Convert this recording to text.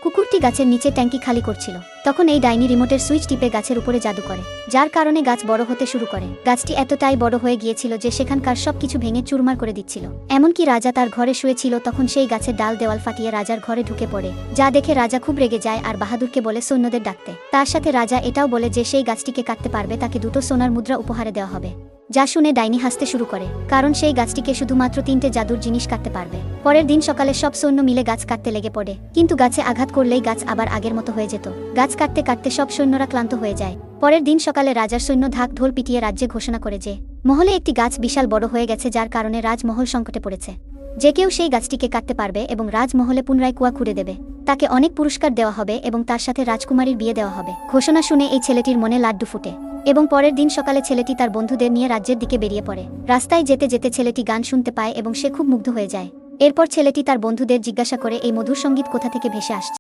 কুকুরটি গাছের নিচে ট্যাঙ্কি খালি করছিল। তখন এই ডাইনি রিমোটের সুইচ টিপে গাছের উপরে জাদু করে, যার কারণে গাছ বড় হতে শুরু করে। গাছটি এতটাই বড় হয়ে গিয়েছিল যে সেখানকার সবকিছু ভেঙে চুরমার করে দিচ্ছিল। এমনকি রাজা তার ঘরে শুয়েছিল, তখন সেই গাছের ডাল দেওয়াল ফাটিয়ে রাজার ঘরে ঢুকে পড়ে, যা দেখে রাজা খুব রেগে যায় আর বাহাদুরকে বলে সৈন্যদের ডাকতে। তার সাথে রাজা এটাও বলে যে সেই গাছটিকে কাটতে পারবে তাকে 2টো সোনার মুদ্রা উপহারে দেওয়া হবে। যা শুনে ডাইনি হাসতে শুরু করে, কারণ সেই গাছটিকে শুধুমাত্র 3টে জাদুর জিনিস কাটতে পারবে। পরের দিন সকালে সব সৈন্য মিলে গাছ কাটতে লেগে পড়ে, কিন্তু গাছে আঘাত করলেই গাছ আবার আগের মতো হয়ে যেত। গাছ কাটতে কাটতে সব সৈন্যরা ক্লান্ত হয়ে যায়। পরের দিন সকালে রাজার সৈন্য ঢাক ঢোল পিটিয়ে রাজ্যে ঘোষণা করে যে মহলে একটি গাছ বিশাল বড় হয়ে গেছে, যার কারণে রাজমহল সংকটে পড়েছে। যে কেউ সেই গাছটিকে কাটতে পারবে এবং রাজমহলে পুনরায় কুয়া খুঁড়ে দেবে, তাকে অনেক পুরস্কার দেওয়া হবে এবং তার সাথে রাজকুমারীর বিয়ে দেওয়া হবে। ঘোষণা শুনে এই ছেলেটির মনে লাড্ডু ফুটে এবং পরের দিন সকালে ছেলেটি তার বন্ধুদের নিয়ে রাজ্যের দিকে বেরিয়ে পড়ে। রাস্তায় যেতে যেতে ছেলেটি গান শুনতে পায় এবং সে খুব মুগ্ধ হয়ে যায়। এরপর ছেলেটি তার বন্ধুদের জিজ্ঞাসা করে এই মধুর সঙ্গীত কোথা থেকে ভেসে আসছে।